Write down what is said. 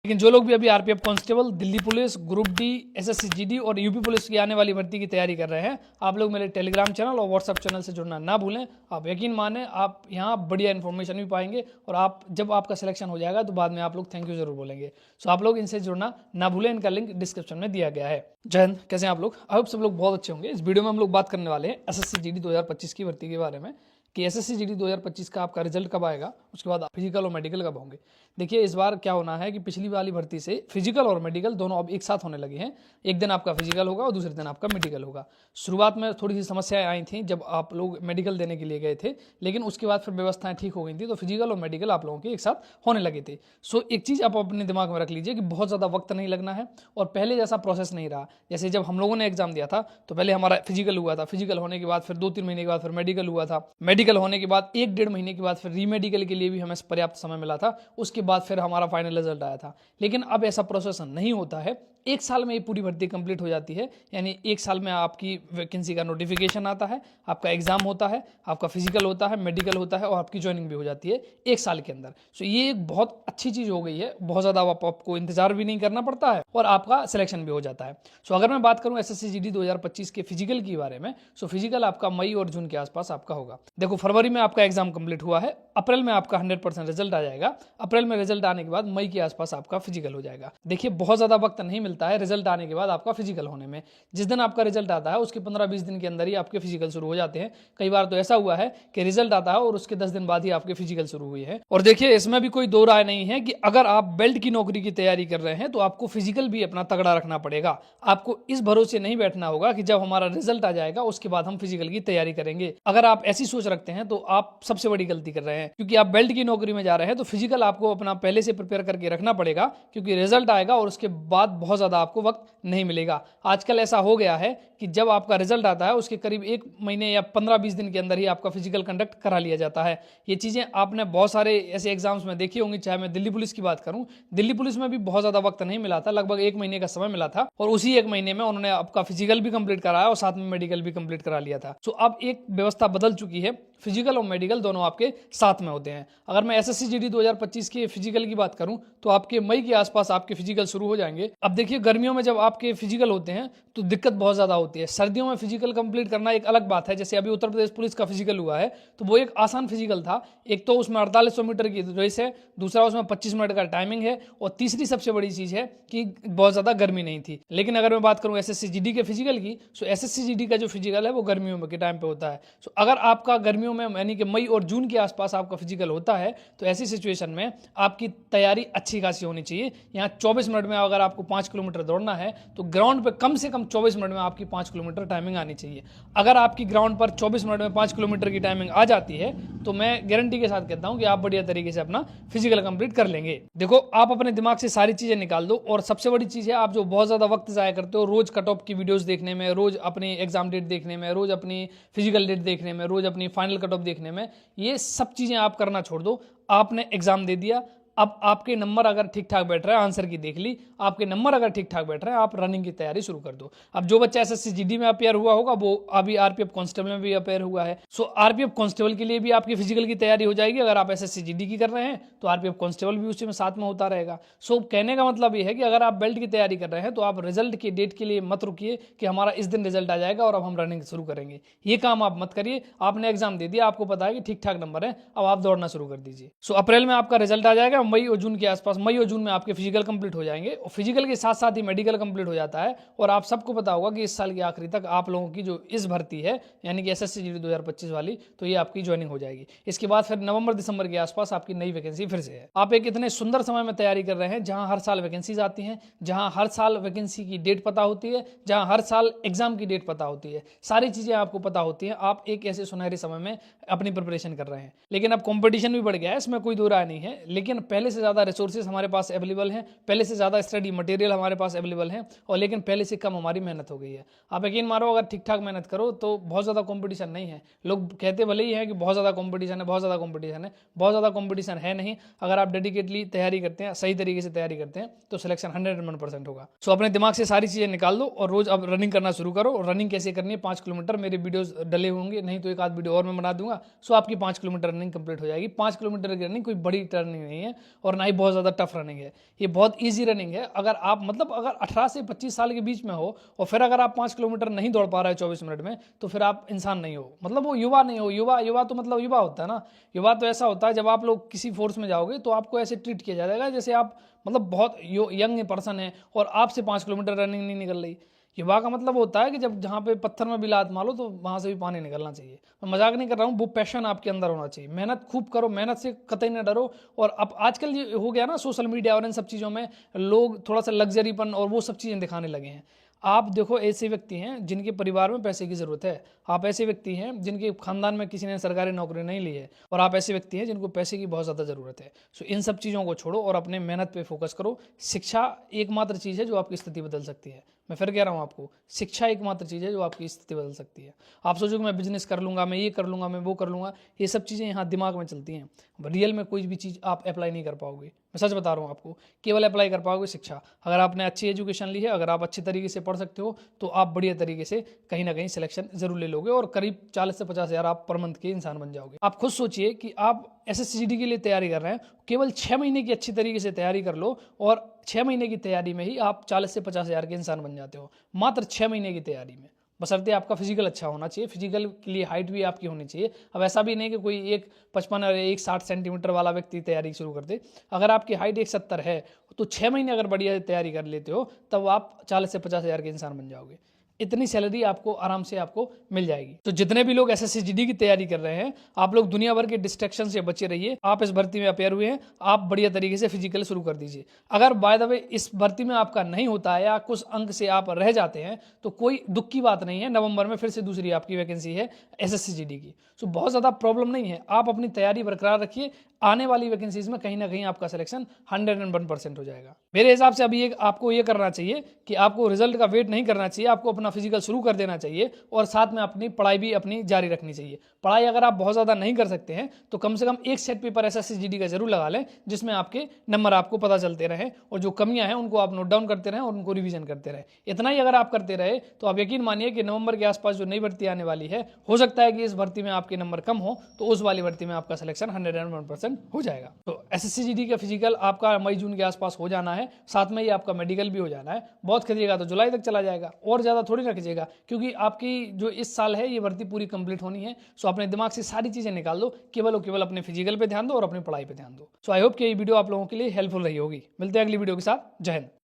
लेकिन जो लोग भी अभी RPF constable, Delhi police, group D, SSC GD और यूपी पुलिस की आने वाली भर्ती की तैयारी कर रहे हैं, आप लोग मेरे टेलीग्राम चैनल और व्हाट्सअप चैनल से जुड़ना ना भूलें। आप यकीन माने आप यहाँ बढ़िया इन्फॉर्मेशन भी पाएंगे और आप जब आपका सिलेक्शन हो जाएगा तो बाद में आप लोग थैंक यू जरूर बोलेंगे। सो आप लोग इनसे जुड़ना ना भूलें, इनका लिंक डिस्क्रिप्शन में दिया गया है। जय हिंद, कैसे हैं आप लोग? आई होप सब लोग बहुत अच्छे होंगे। इस वीडियो में हम लोग बात करने वाले हैं एसएससी जीडी 2025 की भर्ती के बारे में कि एसएससी जीडी 2025 का आपका रिजल्ट कब आएगा, उसके बाद फिजिकल और मेडिकल कब होंगे। देखिए इस बार क्या होना है कि पिछली वाली भर्ती से फिजिकल और मेडिकल दोनों अब एक साथ होने लगे हैं। एक दिन आपका फिजिकल होगा और दूसरे दिन आपका मेडिकल होगा। शुरुआत में थोड़ी सी समस्याएं आई थी जब आप लोग मेडिकल देने के लिए गए थे, लेकिन उसके बाद फिर व्यवस्थाएं ठीक हो गई थी, तो फिजिकल और मेडिकल आप लोगों के एक साथ होने लगे थे। सो एक चीज़ आप अपने दिमाग में रख लीजिए कि बहुत ज़्यादा वक्त नहीं लगना है और पहले जैसा प्रोसेस नहीं रहा। जैसे जब हम लोगों ने एग्जाम दिया था तो पहले हमारा फिजिकल हुआ था, फिजिकल होने के बाद फिर 2-3 महीने के बाद फिर मेडिकल हुआ था, मेडिकल होने के बाद 1-1.5 महीने के बाद फिर रीमेडिकल के लिए भी हमें पर्याप्त समय मिला था, उसके बाद फिर हमारा फाइनल रिजल्ट आया था। लेकिन अब ऐसा प्रोसेस नहीं होता है, एक साल में ये पूरी भर्ती कंप्लीट हो जाती है। यानी एक साल में आपकी वैकेंसी का नोटिफिकेशन आता है, आपका एग्जाम होता है, आपका फिजिकल होता है, मेडिकल होता है और आपकी ज्वाइनिंग भी हो जाती है एक साल के अंदर। सो ये एक बहुत अच्छी चीज़ हो गई है, बहुत ज़्यादा आपको इंतजार भी नहीं करना पड़ता है और आपका सिलेक्शन भी हो जाता है। सो अगर मैं बात करूँ एसएससी जीडी 2025 के फिजिकल के बारे में, सो फिजिकल आपका मई और जून के आसपास आपका होगा। देखो फरवरी में आपका एग्जाम कंप्लीट हुआ है, अप्रैल में आपका 100% रिजल्ट आ जाएगा। अप्रैल में रिजल्ट आने के बाद मई के आसपास आपका फिजिकल हो जाएगा। देखिए बहुत ज़्यादा वक्त नहीं मिलता है रिजल्ट आने के बाद आपका फिजिकल होने में। जिस दिन आपका रिजल्ट आता है उसके 15-20 दिन के अंदर ही आपके फिजिकल शुरू हो जाते हैं। कई बार तो ऐसा हुआ है कि रिजल्ट आता है और उसके 10 दिन बाद ही आपके फिजिकल शुरू हुए हैं। और देखिए इसमें भी कोई दो राय नहीं है कि अगर आप बेल्ट की नौकरी की तैयारी कर रहे हैं तो आपको फिजिकल भी अपना तगड़ा रखना पड़ेगा। आपको इस भरोसे नहीं बैठना होगा कि जब हमारा रिजल्ट आ जाएगा उसके बाद हम फिजिकल की तैयारी करेंगे। अगर आप ऐसी सोच रखते हैं तो आप सबसे बड़ी गलती कर रहे हैं, क्योंकि आप बेल्ट की नौकरी में जा रहे हैं तो फिजिकल आपको अपना पहले से प्रिपेयर करके रखना पड़ेगा, क्योंकि रिजल्ट आएगा और उसके बाद बहुत ज़्यादा आपको वक्त नहीं मिलेगा। आजकल ऐसा हो गया है कि जब आपका रिजल्ट आता है उसके करीब 1 महीने या 15-20 दिन के अंदर ही आपका फिजिकल कंडक्ट करा लिया जाता है। ये चीज़ें आपने बहुत सारे ऐसे एग्जाम्स में देखी होंगी, चाहे मैं दिल्ली पुलिस की बात करूं, दिल्ली पुलिस में भी बहुत ज़्यादा वक्त नहीं मिला था, लगभग 1 महीने का समय मिला था और उसी 1 महीने में उन्होंने आपका फिजिकल भी कंप्लीट कराया और साथ में मेडिकल भी कंप्लीट करा लिया था। सो अब एक व्यवस्था बदल चुकी है, फिजिकल और मेडिकल दोनों आपके साथ में होते हैं। अगर मैं एसएससी जीडी 2025 के फिजिकल की बात करूं तो आपके मई के आसपास आपके फिजिकल शुरू हो जाएंगे। अब देखिए गर्मियों में जब आपके फिजिकल होते हैं तो दिक्कत बहुत ज़्यादा होती है। सर्दियों में फिजिकल कंप्लीट करना एक अलग बात है। जैसे अभी उत्तर प्रदेश पुलिस का फिजिकल हुआ है तो वो एक आसान फिजिकल था। एक तो उसमें 4800 मीटर की रेस है, दूसरा उसमें 25 मिनट का टाइमिंग है और तीसरी सबसे बड़ी चीज़ है कि बहुत ज़्यादा गर्मी नहीं थी। लेकिन अगर मैं बात करूँ एसएससी जीडी के फिजिकल की, तो एसएससी जीडी का जो फिजिकल है वो गर्मियों के टाइम पे होता है। सो अगर आपका गर्मियों में यानी कि मई और जून के आसपास आपका फिजिकल होता है तो ऐसी सिचुएशन में आपकी तैयारी अच्छी खासी होनी चाहिए। यहाँ 24 मिनट में अगर आपको 5 किलोमीटर दौड़ना है तो ग्राउंड पे कम से कम 24 मिनट में आपकी 5 किलोमीटर टाइमिंग आनी चाहिए। अगर आपकी ग्राउंड पर 24 मिनट में 5 किलोमीटर की टाइमिंग आ जाती है तो मैं गारंटी के साथ कहता हूं कि आप बढ़िया तरीके से अपना फिजिकल कंप्लीट कर लेंगे। देखो आप अपने दिमाग से सारी चीजें निकाल दो और सबसे बड़ी चीज है आप जो बहुत ज्यादा वक्त जाया करते हो रोज कट ऑफ की वीडियोस देखने में, रोज अपनी एग्जाम डेट देखने में, रोज अपनी फिजिकल डेट देखने में, रोज अपनी फाइनल कट ऑफ देखने में, ये सब चीजें आप करना छोड़ दो। आपने एग्जाम दे दिया, अब आपके नंबर अगर ठीक ठाक बैठ रहा है, आंसर की देख ली, आपके नंबर अगर ठीक ठाक बैठ रहे हैं, आप रनिंग की तैयारी शुरू कर दो। अब जो बच्चा एसएससी जीडी में अपेयर हुआ होगा वो अभी आरपीएफ कांस्टेबल में भी अपेयर हुआ है। सो आरपीएफ कांस्टेबल के लिए भी आपकी फिजिकल की तैयारी हो जाएगी। अगर आप एसएससी जीडी की कर रहे हैं तो आरपीएफ कांस्टेबल भी उसी में साथ में होता रहेगा। सो कहने का मतलब ये है कि अगर आप बेल्ट की तैयारी कर रहे हैं तो आप रिजल्ट की डेट के लिए मत रुकिए कि हमारा इस दिन रिजल्ट आ जाएगा और अब हम रनिंग शुरू करेंगे। ये काम आप मत करिए। आपने एग्जाम दे दिया, आपको पता है कि ठीक ठाक नंबर है, अब आप दौड़ना शुरू कर दीजिए। सो अप्रैल में आपका रिजल्ट आ जाएगा, मई और जून के आसपास मई और जून में आपके फिजिकल कंप्लीट हो जाएंगे और फिजिकल के साथ साथ ही मेडिकल कंप्लीट हो जाता है। और आप सबको पता होगा कि इस साल के आखिरी तक आप लोगों की जो इस भर्ती है यानी कि एसएससी जीडी 2025 वाली, तो ये आपकी ज्वाइनिंग हो जाएगी। इसके बाद फिर नवंबर दिसंबर के आसपास आपकी नई वैकेंसी फिर से है। आप एक इतने सुंदर समय में तैयारी कर रहे हैं जहां हर साल वैकेंसीज आती हैं, जहां हर साल वैकेंसी की डेट पता होती है, जहां हर साल एग्जाम की डेट पता होती है, सारी चीजें आपको पता होती हैं। आप एक ऐसे सुनहरे समय में अपनी प्रिपरेशन कर रहे हैं। लेकिन अब कंपटीशन भी बढ़ गया है, इसमें कोई दो राय नहीं है। लेकिन पहले से ज्यादा रिसोर्सेज हमारे पास अवेलेबल हैं, पहले से ज़्यादा स्टडी मटेरियल हमारे पास अवेलेबल है और लेकिन पहले से कम हमारी मेहनत हो गई है। आप यकीन मारो अगर ठीक ठाक मेहनत करो तो बहुत ज़्यादा कंपटीशन नहीं है। लोग कहते भले ही हैं कि बहुत ज़्यादा कंपटीशन है, बहुत ज़्यादा कंपटीशन है, बहुत ज़्यादा कंपटीशन है नहीं। अगर आप डेडिकेटली तैयारी करते हैं, सही तरीके से तैयारी करते हैं तो सिलेक्शन 101% होगा। सो अपने दिमाग से सारी चीज़ें निकाल दो और रोज अब रनिंग करना शुरू करो। और रनिंग कैसे करनी है, 5 किलोमीटर मेरे वीडियोस डले होंगे, नहीं तो एक आध वीडियो और मैं बना दूंगा। सो आपकी 5 किलोमीटर रनिंग कंप्लीट हो जाएगी। 5 किलोमीटर की रनिंग कोई बड़ी टर्निंग नहीं है, और ना ही बहुत ज़्यादा टफ रनिंग है। ये बहुत ईजी रनिंग है। अगर आप मतलब अगर 18 से 25 साल के बीच में हो और फिर अगर आप 5 किलोमीटर नहीं दौड़ पा रहे हो 24 मिनट में, तो फिर आप इंसान नहीं हो, मतलब वो युवा नहीं हो। युवा तो मतलब युवा होता है ना। युवा तो ऐसा होता है जब आप लोग किसी फोर्स में जाओगे तो आपको ऐसे ट्रीट किया जाएगा जैसे आप मतलब बहुत यंग पर्सन है और आपसे 5 किलोमीटर रनिंग नहीं निकल रही। युवा का मतलब होता है कि जब जहाँ पे पत्थर में भी लात मारो तो वहाँ से भी पानी निकलना चाहिए। मैं मजाक नहीं कर रहा हूँ, वो पैशन आपके अंदर होना चाहिए। मेहनत खूब करो, मेहनत से कतई न डरो। और अब आजकल ये हो गया ना सोशल मीडिया और इन सब चीज़ों में लोग थोड़ा सा लग्जरीपन और वो सब चीज़ें दिखाने लगे हैं। आप देखो ऐसे व्यक्ति हैं जिनके परिवार में पैसे की ज़रूरत है, आप ऐसे व्यक्ति हैं जिनके खानदान में किसी ने सरकारी नौकरी नहीं ली है, और आप ऐसे व्यक्ति हैं जिनको पैसे की बहुत ज़्यादा ज़रूरत है। सो इन सब चीज़ों को छोड़ो और अपने मेहनत पे फोकस करो। शिक्षा एकमात्र चीज़ है जो आपकी स्थिति बदल सकती है। मैं फिर कह रहा हूँ आपको, शिक्षा एकमात्र चीज़ है जो आपकी स्थिति बदल सकती है। आप सोचो कि मैं बिजनेस कर लूँगा, मैं ये कर लूँगा, मैं वो कर लूँगा, ये सब चीज़ें यहाँ दिमाग में चलती हैं। रियल में कोई भी चीज़ आप अप्लाई नहीं कर पाओगे। मैं सच बता रहा हूँ आपको, केवल अप्लाई कर पाओगे शिक्षा। अगर आपने अच्छी एजुकेशन ली है, अगर आप अच्छे तरीके से पढ़ सकते हो, तो आप बढ़िया तरीके से कहीं ना कहीं सिलेक्शन जरूर ले लोगे और करीब 40 से 50 हज़ार आप पर मंथ के इंसान बन जाओगे। आप खुद सोचिए कि आप SSCGD के लिए तैयारी कर रहे हैं, केवल 6 महीने की अच्छी तरीके से तैयारी कर लो और 6 महीने की तैयारी में ही आप 40 से 50 हज़ार के इंसान बन जाते हो, मात्र 6 महीने की तैयारी में। बशर्ते आपका फिजिकल अच्छा होना चाहिए, फिजिकल के लिए हाइट भी आपकी होनी चाहिए। अब ऐसा भी नहीं कि कोई 1.55 और 1.60 सेंटीमीटर वाला व्यक्ति तैयारी शुरू कर दे। अगर आपकी हाइट 1.70 है तो 6 महीने अगर बढ़िया तैयारी कर लेते हो तब आप 40 से 50 हज़ार के इंसान बन जाओगे। इतनी सैलरी आपको आराम से आपको मिल जाएगी। तो जितने भी लोग SSCGD की तैयारी कर रहे हैं, आप लोग दुनिया भर के डिस्ट्रैक्शन से बचे रहिए। आप इस भर्ती में अपेयर हुए हैं, आप बढ़िया तरीके से फिजिकल शुरू कर दीजिए। अगर बाय द वे इस भर्ती में आपका नहीं होता है या कुछ अंक से आप रह जाते हैं तो कोई दुख की बात नहीं है। नवंबर में फिर से दूसरी आपकी वैकेंसी है SSCGD की। सो बहुत ज़्यादा प्रॉब्लम नहीं है। आप अपनी तैयारी बरकरार रखिए, आने वाली वैकेंसीज में कहीं ना कहीं आपका सिलेक्शन 101% हो जाएगा। मेरे हिसाब से अभी आपको ये करना चाहिए कि आपको रिजल्ट का वेट नहीं करना चाहिए, आपको अपना फिजिकल शुरू कर देना चाहिए और साथ में अपनी पढ़ाई भी अपनी जारी रखनी चाहिए। पढ़ाई अगर आप बहुत ज़्यादा नहीं कर सकते हैं तो कम से कम एक सेट पेपर SSCGD का जरूर लगा लें, जिसमें आपके नंबर आपको पता चलते रहें और जो कमियां हैं उनको आप नोट डाउन करते रहें और उनको रिवीजन करते रहें। इतना ही अगर आप करते रहे तो आप यकीन मानिए कि नवंबर के आसपास जो नई भर्ती आने वाली है, हो सकता है कि इस भर्ती में आपके नंबर कम हो तो उस वाली भर्ती में आपका सिलेक्शन 101% हो जाएगा। तो SSCGD का फिजिकल आपका मई जून के आसपास हो जाना है, साथ में ही आपका मेडिकल भी हो जाना है। बहुत खिंचेगा तो जुलाई तक चला जाएगा, और ज़्यादा थोड़ी ना खिंचेगा, क्योंकि आपकी जो इस साल है ये भर्ती पूरी कंप्लीट होनी है। सो अपने दिमाग से सारी चीज़ें निकाल दो, केवल और केवल अपने फिजिकल पे ध्यान दो और अपनी पढ़ाई पे ध्यान दो। सो आई होप कि ये वीडियो आप लोगों के लिए हेल्पफुल रही होगी। मिलते हैं अगली वीडियो के साथ। जय हिंद।